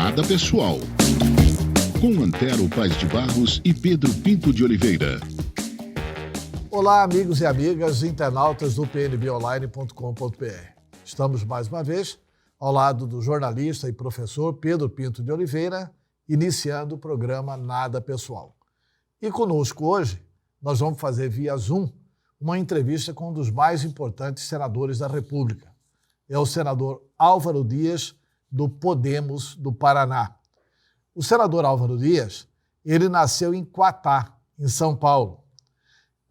Nada Pessoal, com Antero Paz de Barros e Pedro Pinto de Oliveira. Olá, amigos e amigas, internautas do pnbonline.com.br. Estamos mais uma vez ao lado do jornalista e professor Pedro Pinto de Oliveira, iniciando o programa Nada Pessoal. E conosco hoje, nós vamos fazer via Zoom uma entrevista com um dos mais importantes senadores da República. É o senador Álvaro Dias, do Podemos do Paraná. O senador Álvaro Dias, ele nasceu em Quatá, em São Paulo.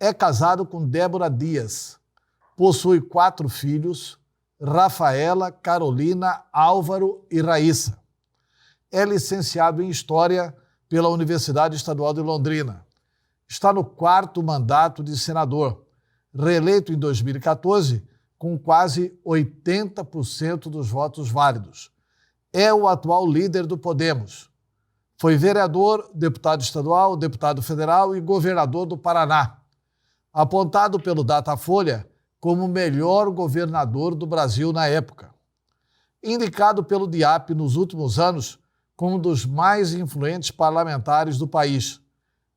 É casado com Débora Dias, possui 4 filhos, Rafaela, Carolina, Álvaro e Raíssa. É licenciado em História pela Universidade Estadual de Londrina. Está no 4º mandato de senador, reeleito em 2014 com quase 80% dos votos válidos. É o atual líder do Podemos. Foi vereador, deputado estadual, deputado federal e governador do Paraná. Apontado pelo Datafolha como o melhor governador do Brasil na época. Indicado pelo DIAP nos últimos anos como um dos mais influentes parlamentares do país.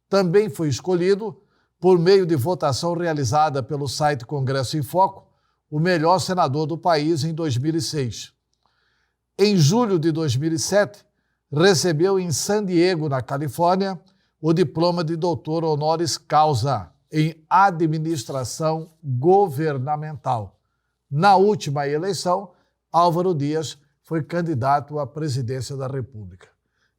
Também foi escolhido, por meio de votação realizada pelo site Congresso em Foco, o melhor senador do país em 2006. Em julho de 2007, recebeu em San Diego, na Califórnia, o diploma de doutor honoris causa em administração governamental. Na última eleição, Álvaro Dias foi candidato à presidência da República.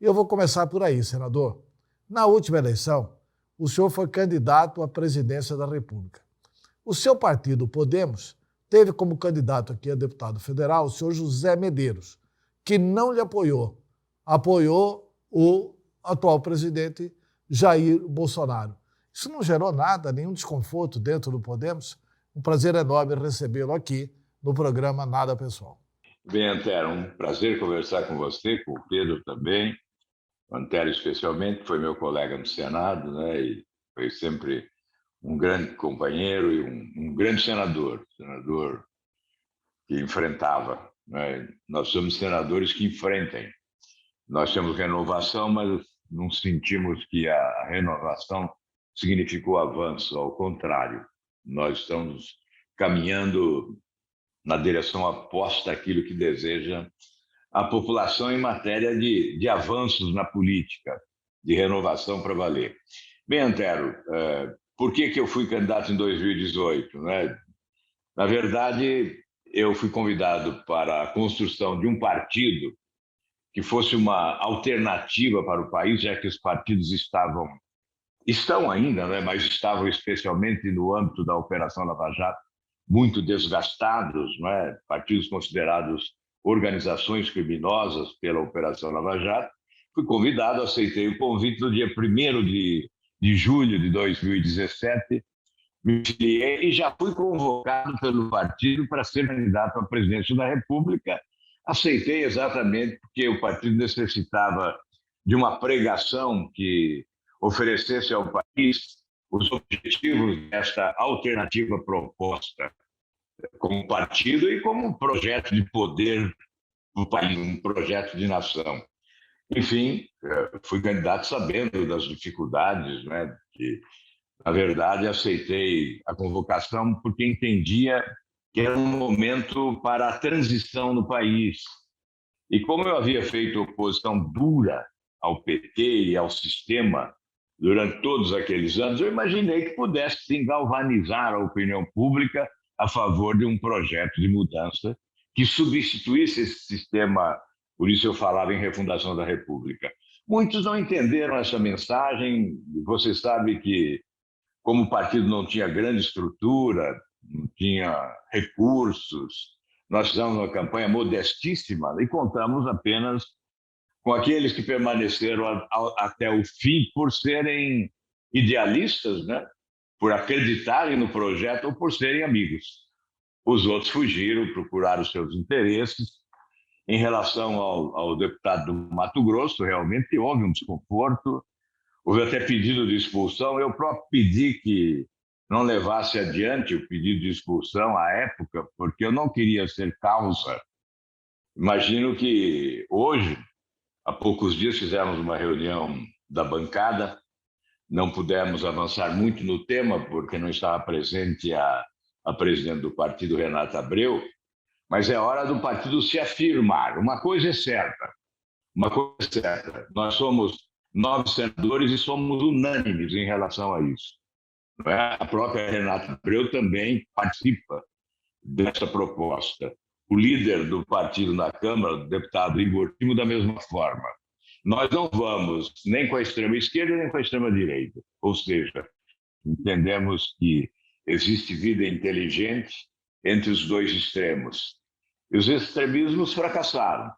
E eu vou começar por aí, senador. Na última eleição, o senhor foi candidato à presidência da República. O seu partido, Podemos, teve como candidato aqui a deputado federal o senhor José Medeiros, que não lhe apoiou. Apoiou o atual presidente Jair Bolsonaro. Isso não gerou nada, nenhum desconforto dentro do Podemos? Um prazer enorme recebê-lo aqui no programa Nada Pessoal. Bem, Antero, um prazer conversar com você, com o Pedro também. O Antero, especialmente, foi meu colega no Senado, né? E foi sempre um grande companheiro e um grande senador que enfrentava. Né? Nós somos senadores que enfrentem. Nós temos renovação, mas não sentimos que a renovação significou avanço, ao contrário. Nós estamos caminhando na direção oposta àquilo que deseja a população em matéria de avanços na política, de renovação para valer. Bem, Antero, por que eu fui candidato em 2018? Né? Na verdade, eu fui convidado para a construção de um partido que fosse uma alternativa para o país, já que os partidos estão ainda, né, mas estavam especialmente no âmbito da Operação Lava Jato, muito desgastados, né, partidos considerados organizações criminosas pela Operação Lava Jato. Fui convidado, aceitei o convite no dia 1º de julho de 2017, me filiei e já fui convocado pelo partido para ser candidato à presidência da República. Aceitei exatamente porque o partido necessitava de uma pregação que oferecesse ao país os objetivos desta alternativa proposta como partido e como um projeto de poder do país, um projeto de nação. Enfim, fui candidato sabendo das dificuldades, né, que, na verdade, aceitei a convocação porque entendia que era um momento para a transição no país. E como eu havia feito oposição dura ao PT e ao sistema durante todos aqueles anos, eu imaginei que pudesse sim galvanizar a opinião pública a favor de um projeto de mudança que substituísse esse sistema, por isso eu falava em refundação da República. Muitos não entenderam essa mensagem. Você sabe que, como o partido não tinha grande estrutura, não tinha recursos, nós fizemos uma campanha modestíssima e contamos apenas com aqueles que permaneceram até o fim por serem idealistas, né? Por acreditarem no projeto ou por serem amigos. Os outros fugiram, procuraram os seus interesses. Em relação ao deputado do Mato Grosso, realmente houve um desconforto, houve até pedido de expulsão. Eu próprio pedi que não levasse adiante o pedido de expulsão à época, porque eu não queria ser causa. Imagino que hoje Há poucos dias fizemos uma reunião da bancada, não pudemos avançar muito no tema, porque não estava presente a presidente do partido, Renata Abreu, mas é hora do partido se afirmar. Uma coisa é certa, nós somos 9 senadores e somos unânimes em relação a isso. Não é? A própria Renata Abreu também participa dessa proposta. O líder do partido na Câmara, o deputado Igor Timo, da mesma forma. Nós não vamos nem com a extrema-esquerda nem com a extrema-direita. Ou seja, entendemos que existe vida inteligente entre os dois extremos. E os extremismos fracassaram.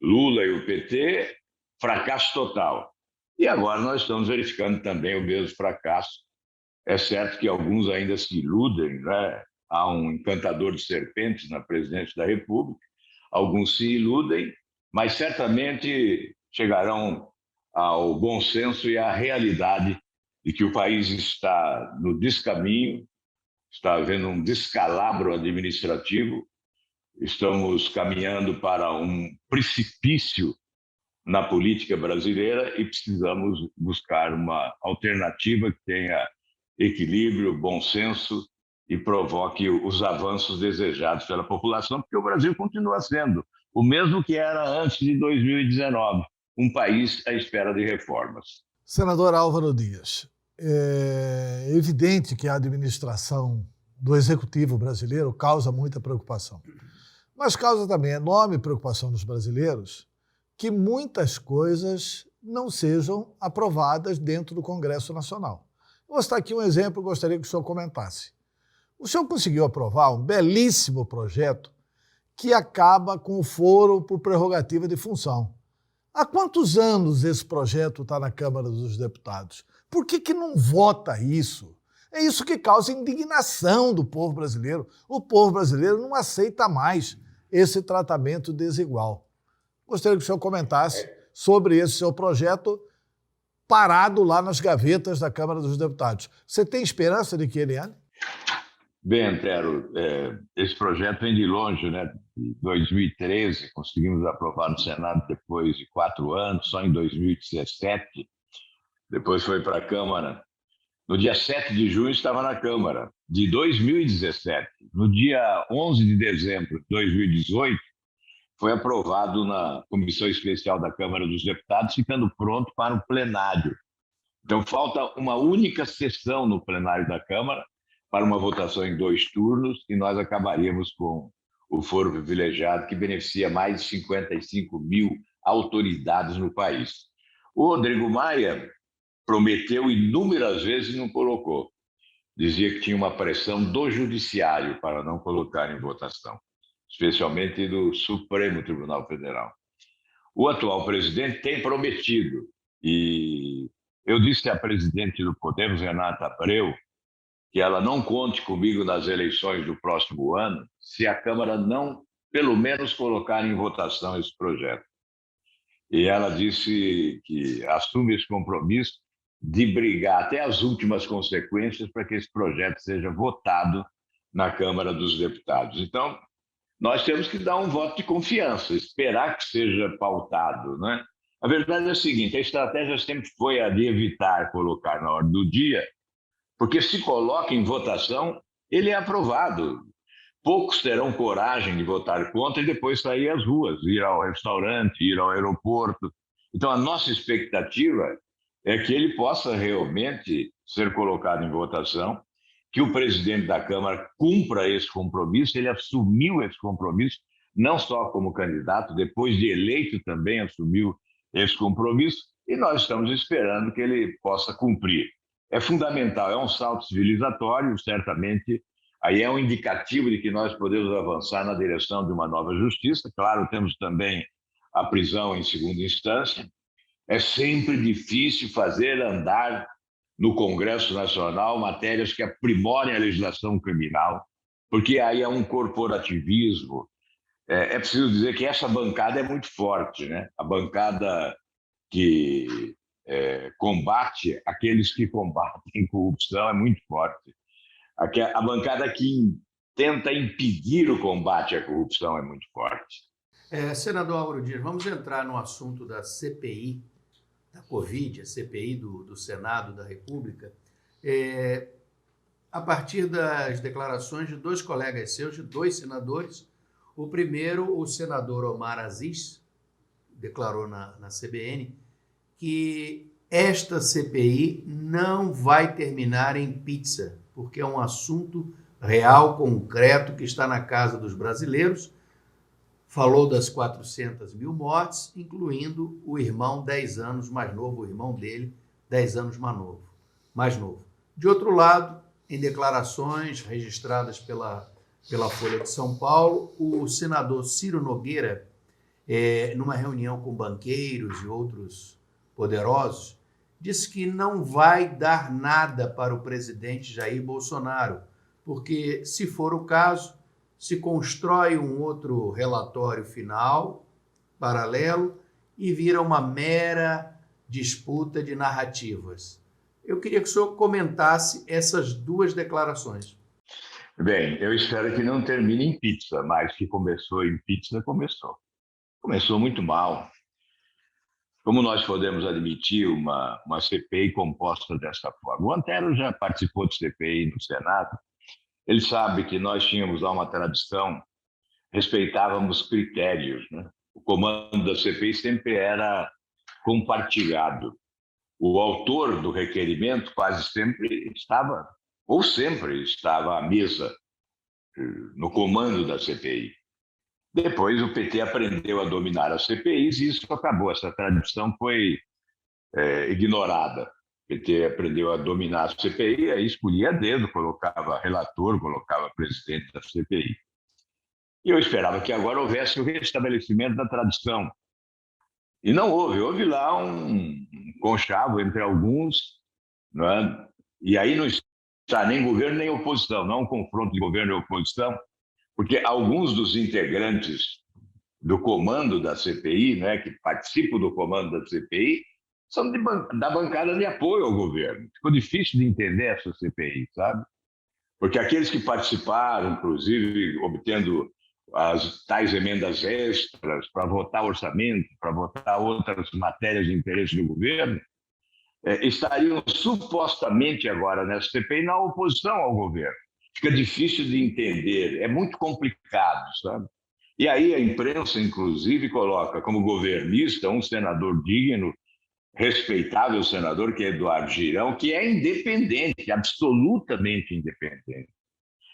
Lula e o PT, fracasso total. E agora nós estamos verificando também o mesmo fracasso. É certo que alguns ainda se iludem, né? Há um encantador de serpentes na presidência da República, alguns se iludem, mas certamente chegarão ao bom senso e à realidade de que o país está no descaminho, está havendo um descalabro administrativo, estamos caminhando para um precipício na política brasileira e precisamos buscar uma alternativa que tenha equilíbrio, bom senso e provoque os avanços desejados pela população, porque o Brasil continua sendo o mesmo que era antes de 2019, um país à espera de reformas. Senador Álvaro Dias, é evidente que a administração do Executivo brasileiro causa muita preocupação, mas causa também enorme preocupação nos brasileiros que muitas coisas não sejam aprovadas dentro do Congresso Nacional. Vou citar aqui um exemplo que eu gostaria que o senhor comentasse. O senhor conseguiu aprovar um belíssimo projeto que acaba com o foro por prerrogativa de função. Há quantos anos esse projeto está na Câmara dos Deputados? Por que não vota isso? É isso que causa indignação do povo brasileiro. O povo brasileiro não aceita mais esse tratamento desigual. Gostaria que o senhor comentasse sobre esse seu projeto parado lá nas gavetas da Câmara dos Deputados. Você tem esperança de que ele ande? Bem, Antero, esse projeto vem de longe, né? De 2013, conseguimos aprovar no Senado depois de 4 anos, só em 2017. Depois foi para a Câmara. No dia 7 de junho estava na Câmara, de 2017. No dia 11 de dezembro de 2018, foi aprovado na Comissão Especial da Câmara dos Deputados, ficando pronto para o plenário. Então, falta uma única sessão no plenário da Câmara para uma votação em 2 turnos e nós acabaríamos com o foro privilegiado que beneficia mais de 55 mil autoridades no país. O Rodrigo Maia prometeu inúmeras vezes e não colocou. Dizia que tinha uma pressão do Judiciário para não colocar em votação, especialmente do Supremo Tribunal Federal. O atual presidente tem prometido, e eu disse à presidente do Podemos, Renata Abreu, que ela não conte comigo nas eleições do próximo ano se a Câmara não, pelo menos, colocar em votação esse projeto. E ela disse que assume esse compromisso de brigar até as últimas consequências para que esse projeto seja votado na Câmara dos Deputados. Então, nós temos que dar um voto de confiança, esperar que seja pautado, né? A verdade é a seguinte, a estratégia sempre foi a de evitar colocar na ordem do dia, porque se coloca em votação, ele é aprovado. Poucos terão coragem de votar contra e depois sair às ruas, ir ao restaurante, ir ao aeroporto. Então, a nossa expectativa é que ele possa realmente ser colocado em votação, que o presidente da Câmara cumpra esse compromisso, ele assumiu esse compromisso, não só como candidato, depois de eleito também assumiu esse compromisso, e nós estamos esperando que ele possa cumprir. É fundamental, é um salto civilizatório, certamente, aí é um indicativo de que nós podemos avançar na direção de uma nova justiça. Claro, temos também a prisão em segunda instância. É sempre difícil fazer andar no Congresso Nacional matérias que aprimorem a legislação criminal, porque aí é um corporativismo. É preciso dizer que essa bancada é muito forte, né? A bancada que combate aqueles que combatem corrupção é muito forte. A bancada que tenta impedir o combate à corrupção é muito forte. Senador Mauro Dias, vamos entrar no assunto da CPI, da Covid, a CPI do Senado da República, a partir das declarações de dois colegas seus, de dois senadores. O primeiro, o senador Omar Aziz, declarou na CBN que esta CPI não vai terminar em pizza, porque é um assunto real, concreto, que está na casa dos brasileiros. Falou das 400 mil mortes, incluindo o irmão 10 anos mais novo, o irmão dele 10 anos mais novo. De outro lado, em declarações registradas pela Folha de São Paulo, o senador Ciro Nogueira, numa reunião com banqueiros e outros poderosos, disse que não vai dar nada para o presidente Jair Bolsonaro, porque, se for o caso, se constrói um outro relatório final, paralelo, e vira uma mera disputa de narrativas. Eu queria que o senhor comentasse essas duas declarações. Bem, eu espero que não termine em pizza, mas que começou em pizza, começou. Começou muito mal. Como nós podemos admitir uma CPI composta dessa forma? O Antero já participou de CPI no Senado. Ele sabe que nós tínhamos lá uma tradição, respeitávamos critérios, né? O comando da CPI sempre era compartilhado. O autor do requerimento quase sempre estava, ou sempre estava à mesa, no comando da CPI. Depois o PT aprendeu a dominar as CPIs e isso acabou. Essa tradição foi ignorada. O PT aprendeu a dominar a CPI, aí escolhia a dedo, colocava relator, colocava presidente da CPI. E eu esperava que agora houvesse o restabelecimento da tradição. E não houve. Houve lá um conchavo entre alguns, não é? E aí não está nem governo nem oposição, não é um confronto de governo e oposição, porque alguns dos integrantes do comando da CPI, né, que participam do comando da CPI, são da bancada de apoio ao governo. Ficou difícil de entender essa CPI, sabe? Porque aqueles que participaram, inclusive, obtendo as tais emendas extras para votar orçamento, para votar outras matérias de interesse do governo, estariam supostamente agora nessa CPI na oposição ao governo. Fica difícil de entender, é muito complicado, sabe? E aí a imprensa, inclusive, coloca como governista um senador digno, respeitável senador, que é Eduardo Girão, que é independente, absolutamente independente.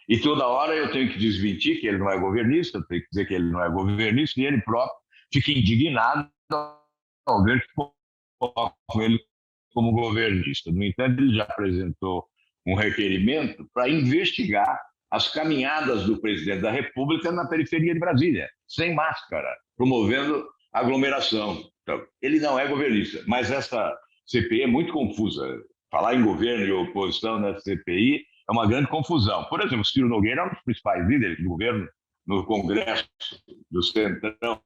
E toda hora eu tenho que desmentir que ele não é governista, eu tenho que dizer que ele não é governista, e ele próprio fica indignado ao ver que colocam ele como governista. No entanto, ele já apresentou um requerimento para investigar as caminhadas do presidente da República na periferia de Brasília, sem máscara, promovendo aglomeração. Então, ele não é governista, mas essa CPI é muito confusa. Falar em governo e oposição na CPI é uma grande confusão. Por exemplo, Ciro Nogueira é um dos principais líderes do governo no Congresso do Centrão.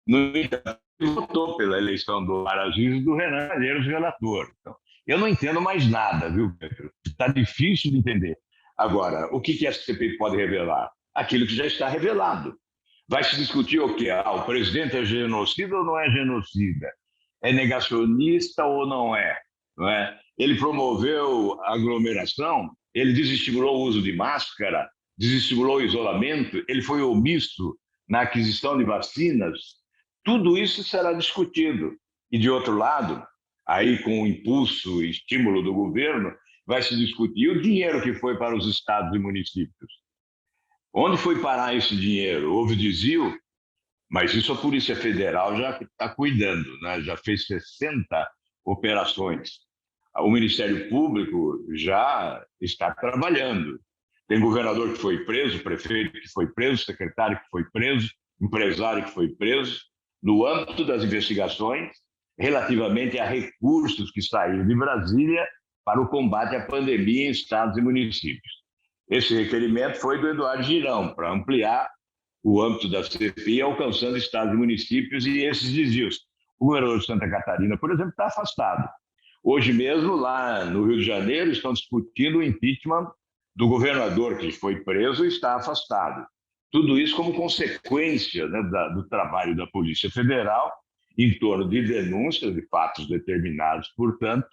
No entanto, votou pela eleição do Omar Aziz e do Renan Calheiros, relator. Então, eu não entendo mais nada, viu, Pedro? Está difícil de entender. Agora, o que a CPI pode revelar? Aquilo que já está revelado. Vai se discutir o quê? O presidente é genocida ou não é genocida? É negacionista ou não é? Não é? Ele promoveu a aglomeração, ele desestimulou o uso de máscara, desestimulou o isolamento, ele foi omisso na aquisição de vacinas. Tudo isso será discutido. E, de outro lado, aí com o impulso e estímulo do governo, vai se discutir o dinheiro que foi para os estados e municípios. Onde foi parar esse dinheiro? Houve desvio, mas isso a Polícia Federal já está cuidando, né? Já fez 60 operações. O Ministério Público já está trabalhando. Tem governador que foi preso, prefeito que foi preso, secretário que foi preso, empresário que foi preso, no âmbito das investigações relativamente a recursos que saíram de Brasília para o combate à pandemia em estados e municípios. Esse requerimento foi do Eduardo Girão, para ampliar o âmbito da CPI, alcançando estados e municípios e esses desvios. O governador de Santa Catarina, por exemplo, está afastado. Hoje mesmo, lá no Rio de Janeiro, estão discutindo o impeachment do governador que foi preso e está afastado. Tudo isso como consequência, né, do trabalho da Polícia Federal em torno de denúncias de fatos determinados, portanto,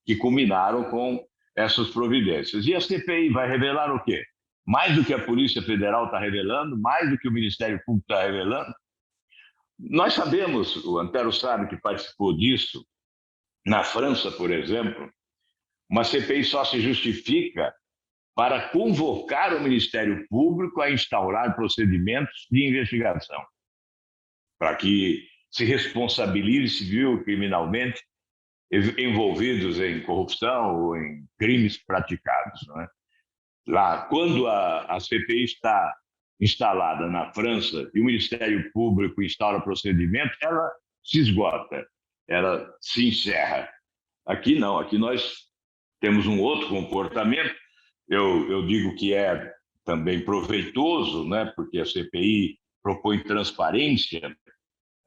que culminaram com essas providências. E a CPI vai revelar o quê? Mais do que a Polícia Federal está revelando, mais do que o Ministério Público está revelando. Nós sabemos, o Antero sabe que participou disso, na França, por exemplo, uma CPI só se justifica para convocar o Ministério Público a instaurar procedimentos de investigação, para que se responsabilize civil e criminalmente envolvidos em corrupção ou em crimes praticados. Não é? Lá, quando a CPI está instalada na França e o Ministério Público instaura procedimento, ela se esgota, ela se encerra. Aqui não, aqui nós temos um outro comportamento. Eu digo que é também proveitoso, né, porque a CPI propõe transparência.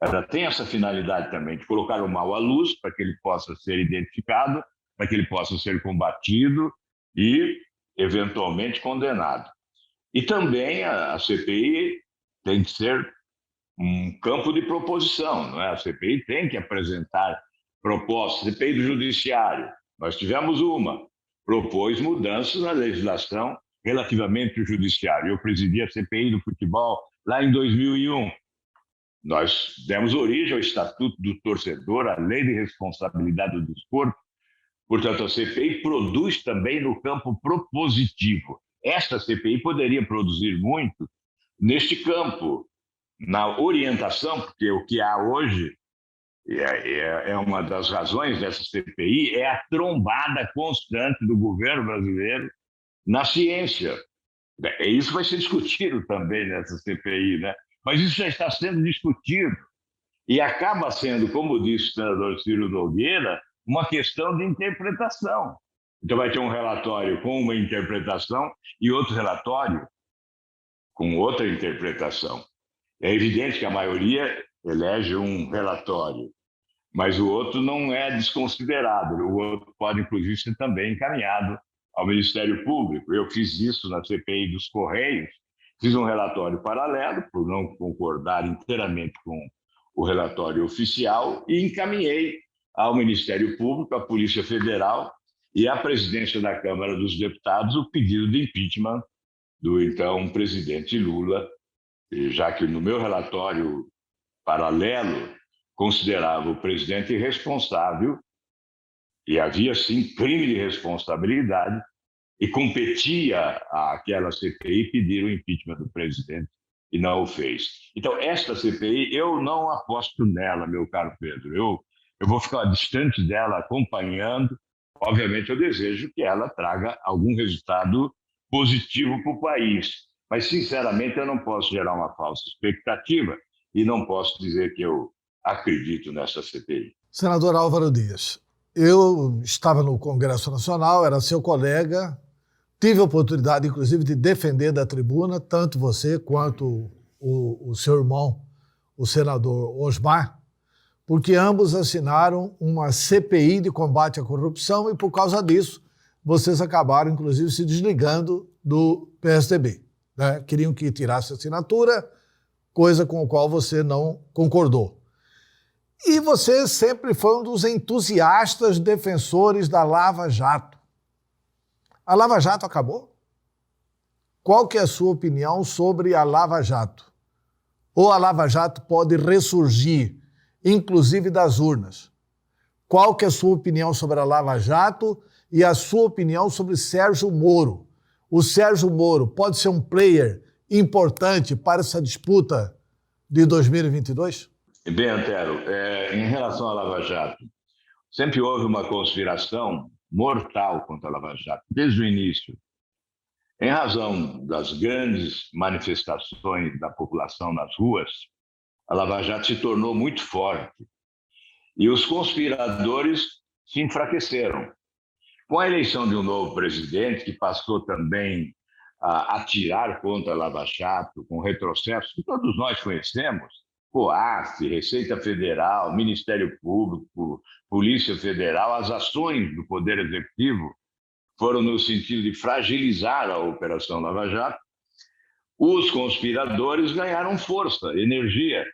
Ela tem essa finalidade também de colocar o mal à luz para que ele possa ser identificado, para que ele possa ser combatido e, eventualmente, condenado. E também a CPI tem que ser um campo de proposição, não é? A CPI tem que apresentar propostas. CPI do Judiciário, nós tivemos uma, propôs mudanças na legislação relativamente ao Judiciário. Eu presidi a CPI do futebol lá em 2001. Nós demos origem ao Estatuto do Torcedor, a Lei de Responsabilidade do Desporto. Portanto, a CPI produz também no campo propositivo. Esta CPI poderia produzir muito neste campo, na orientação, porque o que há hoje é uma das razões dessa CPI, é a trombada constante do governo brasileiro na ciência. Isso vai ser discutido também nessa CPI, né? Mas isso já está sendo discutido e acaba sendo, como disse o senador Ciro Nogueira, uma questão de interpretação. Então vai ter um relatório com uma interpretação e outro relatório com outra interpretação. É evidente que a maioria elege um relatório, mas o outro não é desconsiderado. O outro pode, inclusive, ser também encaminhado ao Ministério Público. Eu fiz isso na CPI dos Correios, fiz um relatório paralelo, por não concordar inteiramente com o relatório oficial, e encaminhei ao Ministério Público, à Polícia Federal e à presidência da Câmara dos Deputados o pedido de impeachment do então presidente Lula, já que no meu relatório paralelo considerava o presidente irresponsável e havia, sim, crime de responsabilidade e competia àquela CPI pedir o impeachment do presidente e não o fez. Então, esta CPI, eu não aposto nela, meu caro Pedro. Eu vou ficar distante dela, acompanhando. Obviamente, eu desejo que ela traga algum resultado positivo para o país. Mas, sinceramente, eu não posso gerar uma falsa expectativa e não posso dizer que eu acredito nessa CPI. Senador Álvaro Dias, eu estava no Congresso Nacional, era seu colega, tive a oportunidade, inclusive, de defender da tribuna tanto você quanto o seu irmão, o senador Osmar, porque ambos assinaram uma CPI de combate à corrupção e, por causa disso, vocês acabaram, inclusive, se desligando do PSDB. Né? Queriam que tirasse a assinatura, coisa com a qual você não concordou. E você sempre foi um dos entusiastas defensores da Lava Jato. A Lava Jato acabou? Qual que é a sua opinião sobre a Lava Jato? Ou a Lava Jato pode ressurgir, inclusive das urnas? Qual que é a sua opinião sobre a Lava Jato e a sua opinião sobre Sérgio Moro? O Sérgio Moro pode ser um player importante para essa disputa de 2022? Bem, Antero, em relação à Lava Jato, sempre houve uma conspiração mortal contra a Lava Jato, desde o início. Em razão das grandes manifestações da população nas ruas, a Lava Jato se tornou muito forte e os conspiradores se enfraqueceram. Com a eleição de um novo presidente, que passou também a atirar contra a Lava Jato, com retrocessos que todos nós conhecemos, COAF, Receita Federal, Ministério Público, Polícia Federal, as ações do Poder Executivo foram no sentido de fragilizar a Operação Lava Jato. os conspiradores ganharam força, energia,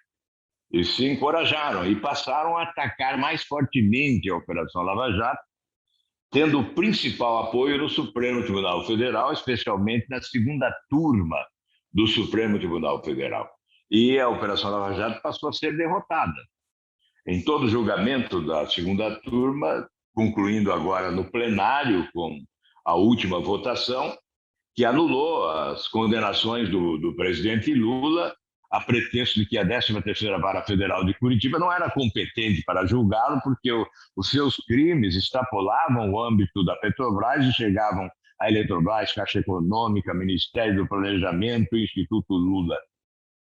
e se encorajaram e passaram a atacar mais fortemente a Operação Lava Jato, tendo o principal apoio no Supremo Tribunal Federal, especialmente na segunda turma do Supremo Tribunal Federal. E a Operação Lava Jato passou a ser derrotada. Em todo o julgamento da segunda turma, concluindo agora no plenário com a última votação, que anulou as condenações do presidente Lula a pretexto de que a 13ª Vara Federal de Curitiba não era competente para julgá-lo porque os seus crimes extrapolavam o âmbito da Petrobras e chegavam à Eletrobras, Caixa Econômica, Ministério do Planejamento e Instituto Lula.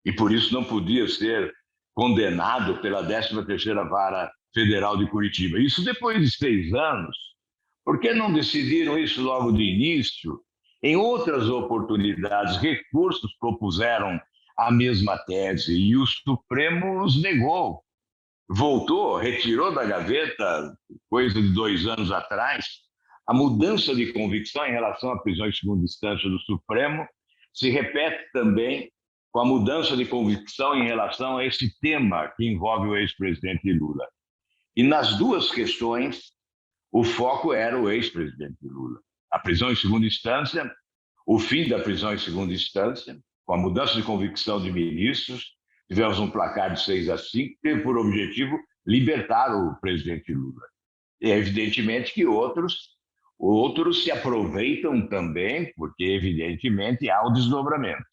E por isso não podia ser condenado pela 13ª Vara Federal de Curitiba. Isso depois de 6 anos. Por que não decidiram isso logo de início? Em outras oportunidades, recursos propuseram a mesma tese e o Supremo os negou. Voltou, retirou da gaveta, coisa de 2 anos atrás, a mudança de convicção em relação à prisão em segunda instância do Supremo se repete também com a mudança de convicção em relação a esse tema que envolve o ex-presidente Lula. E nas duas questões, o foco era o ex-presidente Lula. A prisão em segunda instância, o fim da prisão em segunda instância, com a mudança de convicção de ministros, tivemos um placar de 6-5, que teve por objetivo libertar o presidente Lula. E evidentemente que outros se aproveitam também, porque evidentemente há o desdobramento.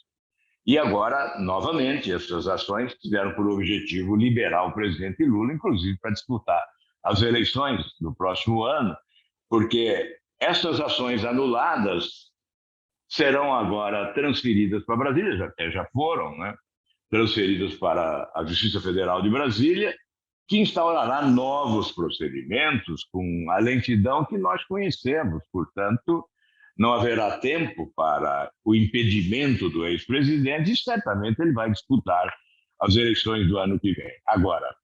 E agora, novamente, essas ações tiveram por objetivo liberar o presidente Lula, inclusive para disputar as eleições do próximo ano, porque essas ações anuladas serão agora transferidas para Brasília, até já foram, né? Transferidas para a Justiça Federal de Brasília, que instaurará novos procedimentos com a lentidão que nós conhecemos. Portanto, não haverá tempo para o impedimento do ex-presidente e certamente ele vai disputar as eleições do ano que vem. Agora,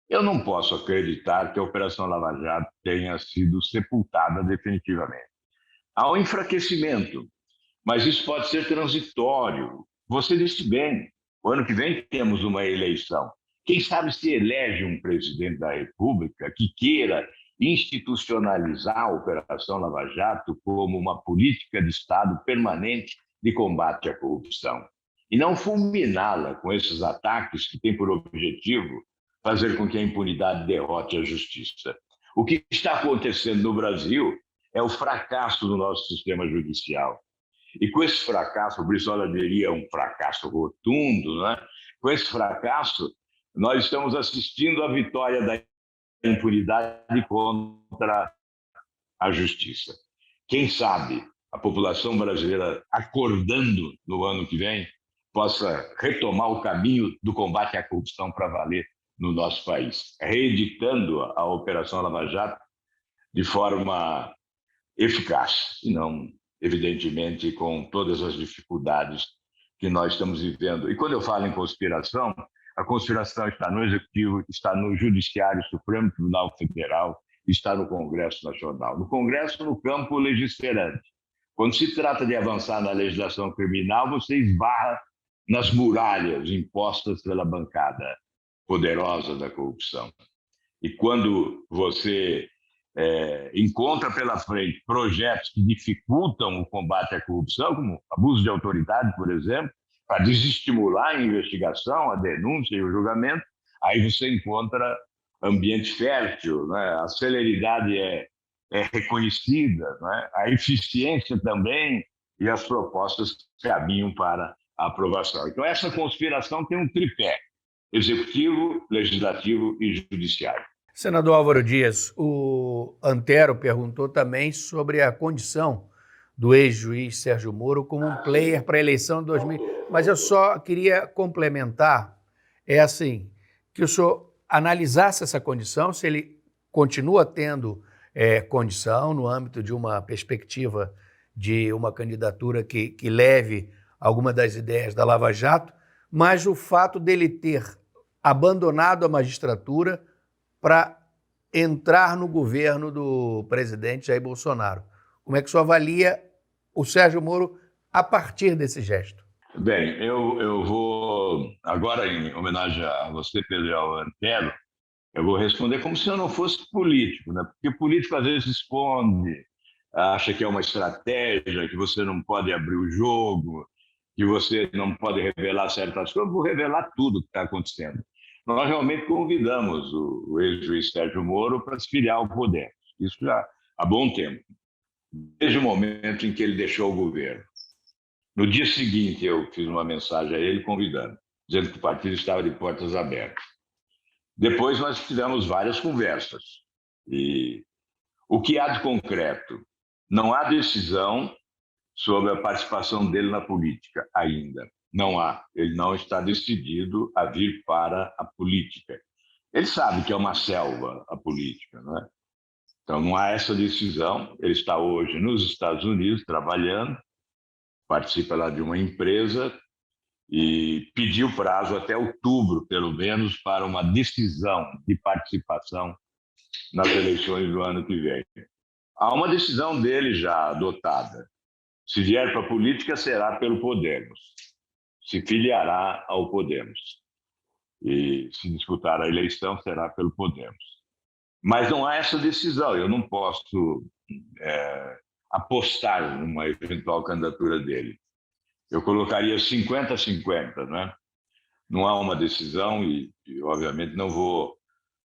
eu não posso acreditar que a Operação Lava Jato tenha sido sepultada definitivamente. Há um enfraquecimento, mas isso pode ser transitório. Você disse bem, o ano que vem temos uma eleição. Quem sabe se elege um presidente da República que queira institucionalizar a Operação Lava Jato como uma política de Estado permanente de combate à corrupção. E não fulminá-la com esses ataques que têm por objetivo fazer com que a impunidade derrote a justiça. O que está acontecendo no Brasil é o fracasso do nosso sistema judicial. E com esse fracasso, o Brizola diria um fracasso rotundo, né? Com esse fracasso, nós estamos assistindo à vitória da impunidade contra a justiça. Quem sabe a população brasileira, acordando no ano que vem, possa retomar o caminho do combate à corrupção para valer no nosso país, reeditando a Operação Lava Jato de forma eficaz, e não, evidentemente, com todas as dificuldades que nós estamos vivendo. E quando eu falo em conspiração, a conspiração está no Executivo, está no Judiciário, Supremo Tribunal Federal, está no Congresso Nacional. No Congresso, no campo legislativo. Quando se trata de avançar na legislação criminal, você esbarra nas muralhas impostas pela bancada poderosa da corrupção. E quando você encontra pela frente projetos que dificultam o combate à corrupção, como abuso de autoridade, por exemplo, para desestimular a investigação, a denúncia e o julgamento, aí você encontra ambiente fértil, né? A celeridade é reconhecida, né? A eficiência também, e as propostas caminham para a aprovação. Então, essa conspiração tem um tripé: executivo, legislativo e judiciário. Senador Álvaro Dias, o Antero perguntou também sobre a condição do ex-juiz Sérgio Moro como um player para a eleição de 2000. Mas eu só queria complementar, assim, que o senhor analisasse essa condição, se ele continua tendo condição no âmbito de uma perspectiva de uma candidatura que leve alguma das ideias da Lava Jato, mas o fato dele ter abandonado a magistratura para entrar no governo do presidente Jair Bolsonaro. Como é que o senhor avalia o Sérgio Moro a partir desse gesto? Bem, eu vou, agora em homenagem a você, Pedro, e ao Antero, eu vou responder como se eu não fosse político, né? Porque político às vezes esconde, acha que é uma estratégia, que você não pode abrir o jogo, que você não pode revelar certas coisas. Eu vou revelar tudo o que está acontecendo. Nós realmente convidamos o ex-juiz Sérgio Moro para se filiar ao poder. Isso já há bom tempo, desde o momento em que ele deixou o governo. No dia seguinte, eu fiz uma mensagem a ele convidando, dizendo que o partido estava de portas abertas. Depois nós fizemos várias conversas. E o que há de concreto? Não há decisão sobre a participação dele na política ainda. Não há. Ele não está decidido a vir para a política. Ele sabe que é uma selva a política, não é? Então não há essa decisão. Ele está hoje nos Estados Unidos trabalhando, participa lá de uma empresa e pediu prazo até outubro, pelo menos, para uma decisão de participação nas eleições do ano que vem. Há uma decisão dele já adotada. Se vier para a política, será pelo Podemos. Se filiará ao Podemos. E se disputar a eleição, será pelo Podemos. Mas não há essa decisão. Eu não posso apostar numa eventual candidatura dele. Eu colocaria 50-50, né? Não há uma decisão e, obviamente, não vou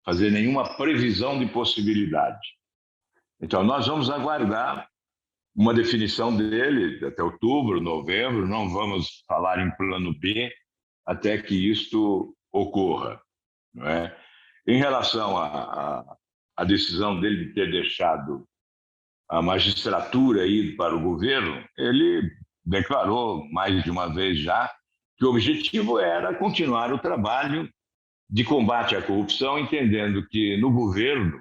fazer nenhuma previsão de possibilidade. Então, nós vamos aguardar uma definição dele até outubro, novembro, não vamos falar em plano B até que isto ocorra, não é? Em relação à decisão dele de ter deixado a magistratura ir para o governo, ele declarou mais de uma vez já que o objetivo era continuar o trabalho de combate à corrupção, entendendo que no governo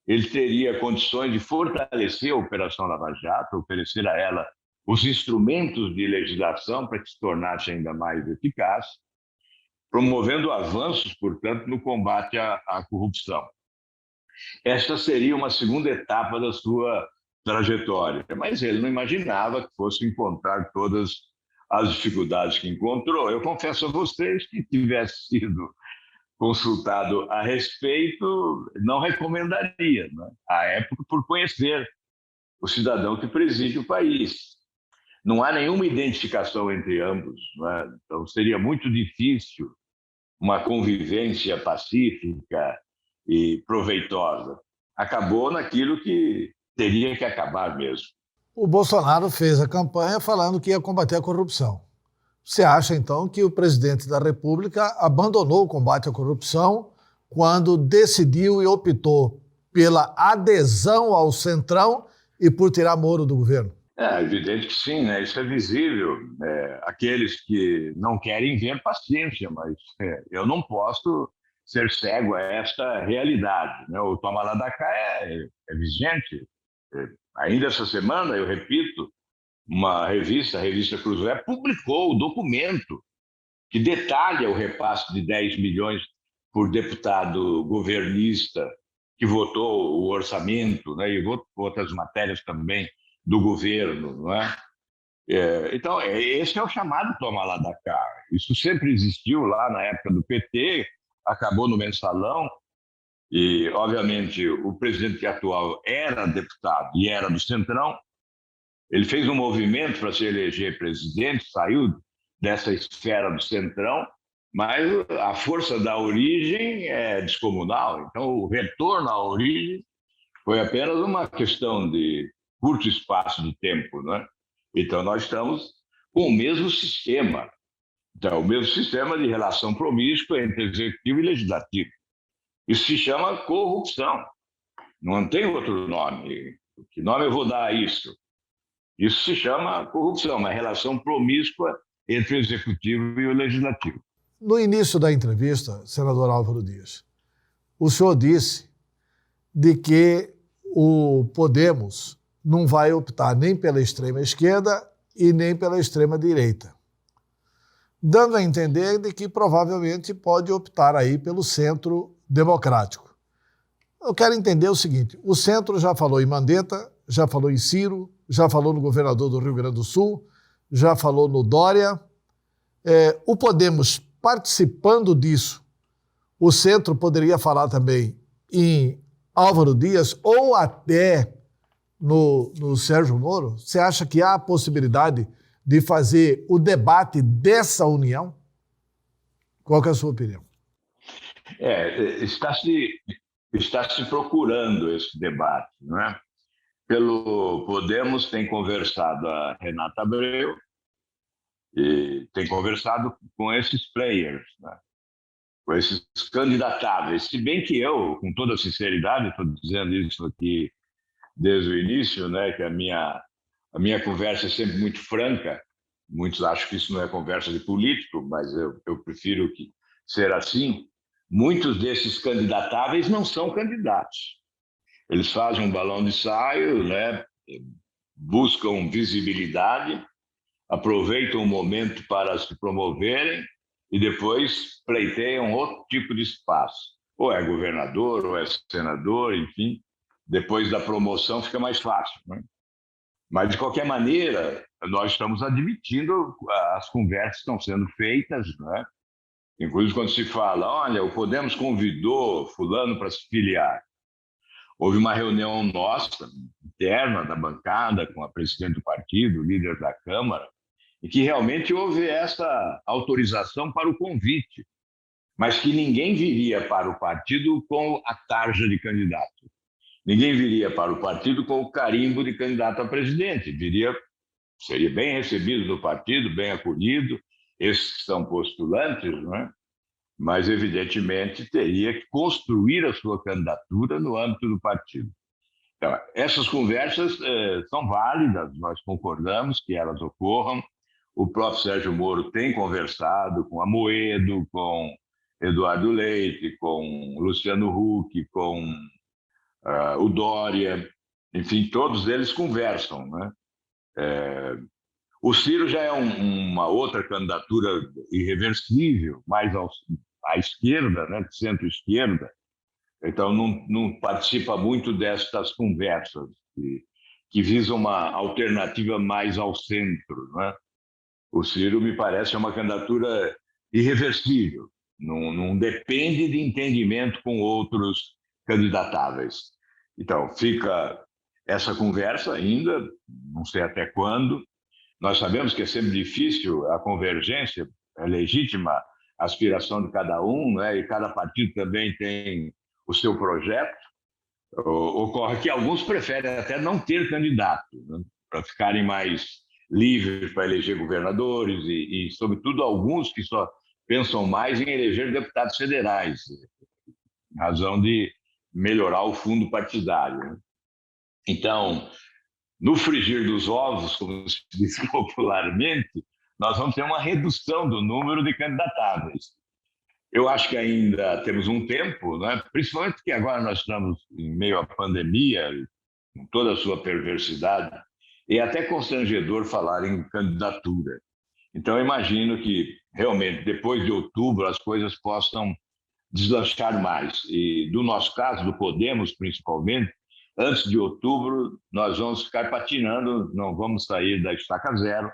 ele teria condições de fortalecer a Operação Lava Jato, oferecer a ela os instrumentos de legislação para que se tornasse ainda mais eficaz, promovendo avanços, portanto, no combate à corrupção. Esta seria uma segunda etapa da sua trajetória, mas ele não imaginava que fosse encontrar todas as dificuldades que encontrou. Eu confesso a vocês que, tivesse sido consultado a respeito, não recomendaria, né? À época, por conhecer o cidadão que preside o país. Não há nenhuma identificação entre ambos, né? Então seria muito difícil uma convivência pacífica e proveitosa. Acabou naquilo que teria que acabar mesmo. O Bolsonaro fez a campanha falando que ia combater a corrupção. Você acha, então, que o presidente da República abandonou o combate à corrupção quando decidiu e optou pela adesão ao Centrão e por tirar Moro do governo? É evidente que sim, né? Isso é visível. Aqueles que não querem ver, paciência, mas eu não posso ser cego a esta realidade, né? O toma lá da cá é vigente. Ainda essa semana, eu repito, uma revista, a revista Cruzoé, publicou o documento que detalha o repasse de 10 milhões por deputado governista que votou o orçamento, né, e outras matérias também do governo, não é? Então, esse é o chamado toma lá da cá. Isso sempre existiu lá na época do PT, acabou no Mensalão, e, obviamente, o presidente atual era deputado e era do Centrão. Ele fez um movimento para se eleger presidente, saiu dessa esfera do Centrão, mas a força da origem é descomunal. Então, o retorno à origem foi apenas uma questão de curto espaço de tempo, né? Então, nós estamos com o mesmo sistema. Então, o mesmo sistema de relação promíscua entre executivo e legislativo. Isso se chama corrupção. Não tem outro nome. Que nome eu vou dar a isso? Isso se chama corrupção, uma relação promíscua entre o executivo e o legislativo. No início da entrevista, senador Álvaro Dias, o senhor disse de que o Podemos não vai optar nem pela extrema-esquerda e nem pela extrema-direita, dando a entender de que provavelmente pode optar aí pelo centro democrático. Eu quero entender o seguinte, o centro já falou em Mandetta, já falou em Ciro, já falou no governador do Rio Grande do Sul, já falou no Dória. O Podemos participando disso, o Centro poderia falar também em Álvaro Dias ou até no Sérgio Moro? Você acha que há a possibilidade de fazer o debate dessa união? Qual que é a sua opinião? Está se procurando esse debate, não é? Pelo Podemos tem conversado a Renata Abreu e tem conversado com esses players, né? Com esses candidatáveis. Se bem que eu, com toda sinceridade, estou dizendo isso aqui desde o início, né, que a minha conversa é sempre muito franca. Muitos acham que isso não é conversa de político, mas eu prefiro ser assim. Muitos desses candidatáveis não são candidatos. Eles fazem um balão de ensaio, né, buscam visibilidade, aproveitam o momento para se promoverem e depois pleiteiam outro tipo de espaço. Ou é governador, ou é senador, enfim. Depois da promoção fica mais fácil, né? Mas, de qualquer maneira, nós estamos admitindo as conversas que estão sendo feitas, né? Inclusive quando se fala, olha, o Podemos convidou fulano para se filiar. Houve uma reunião nossa, interna da bancada, com a presidente do partido, o líder da Câmara, e que realmente houve essa autorização para o convite, mas que ninguém viria para o partido com a tarja de candidato. Ninguém viria para o partido com o carimbo de candidato a presidente. Seria bem recebido no partido, bem acolhido, esses que são postulantes, não é? Mas, evidentemente, teria que construir a sua candidatura no âmbito do partido. Então, essas conversas são válidas, nós concordamos que elas ocorram. O próprio Sérgio Moro tem conversado com Amoedo, com Eduardo Leite, com Luciano Huck, com o Dória, enfim, todos eles conversam, né? O Ciro já é uma outra candidatura irreversível, mais à esquerda, né? Centro-esquerda, então não participa muito destas conversas que visam uma alternativa mais ao centro, né? O Ciro, me parece, é uma candidatura irreversível, não depende de entendimento com outros candidatáveis. Então, fica essa conversa ainda, não sei até quando. Nós sabemos que é sempre difícil a convergência, é legítima a aspiração de cada um, né? E cada partido também tem o seu projeto. Ocorre que alguns preferem até não ter candidato, né? Para ficarem mais livres para eleger governadores e, sobretudo, alguns que só pensam mais em eleger deputados federais, em razão de melhorar o fundo partidário, né? Então, no frigir dos ovos, como se diz popularmente, nós vamos ter uma redução do número de candidatáveis. Eu acho que ainda temos um tempo, né? Principalmente porque agora nós estamos em meio à pandemia, com toda a sua perversidade, e é até constrangedor falar em candidatura. Então, eu imagino que, realmente, depois de outubro, as coisas possam deslanchar mais. E, do nosso caso, do Podemos, principalmente, antes de outubro, nós vamos ficar patinando, não vamos sair da estaca zero,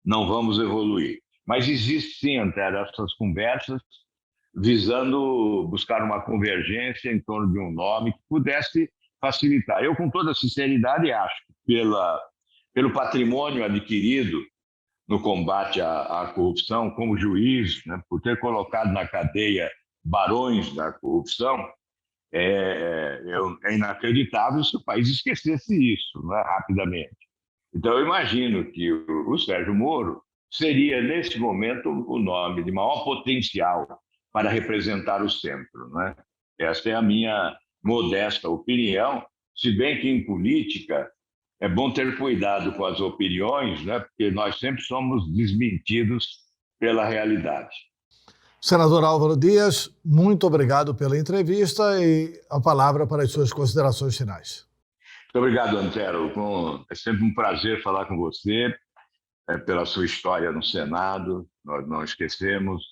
não vamos evoluir. Mas existe, sim, Antero, essas conversas visando buscar uma convergência em torno de um nome que pudesse facilitar. Eu, com toda sinceridade, acho que pelo patrimônio adquirido no combate à corrupção como juiz, né, por ter colocado na cadeia barões da corrupção, é inacreditável se o país esquecesse isso, né, rapidamente. Então, eu imagino que o Sérgio Moro seria, nesse momento, o nome de maior potencial para representar o centro, né? Esta é a minha modesta opinião, se bem que em política é bom ter cuidado com as opiniões, né? Porque nós sempre somos desmentidos pela realidade. Senador Álvaro Dias, muito obrigado pela entrevista e a palavra para as suas considerações finais. Muito obrigado, Antero. É sempre um prazer falar com você, pela sua história no Senado. Nós não esquecemos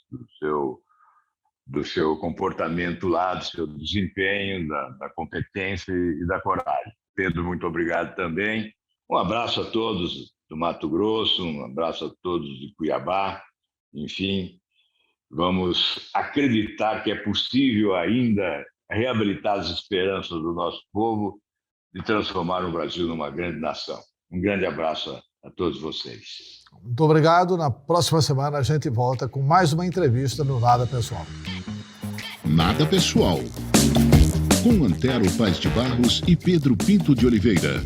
do seu comportamento lá, do seu desempenho, da competência e da coragem. Pedro, muito obrigado também. Um abraço a todos do Mato Grosso, um abraço a todos de Cuiabá. enfim, vamos acreditar que é possível ainda reabilitar as esperanças do nosso povo de transformar o Brasil numa grande nação. Um grande abraço a todos vocês. Muito obrigado. Na próxima semana a gente volta com mais uma entrevista no Nada Pessoal. Nada Pessoal, com Antero Paz de Barros e Pedro Pinto de Oliveira.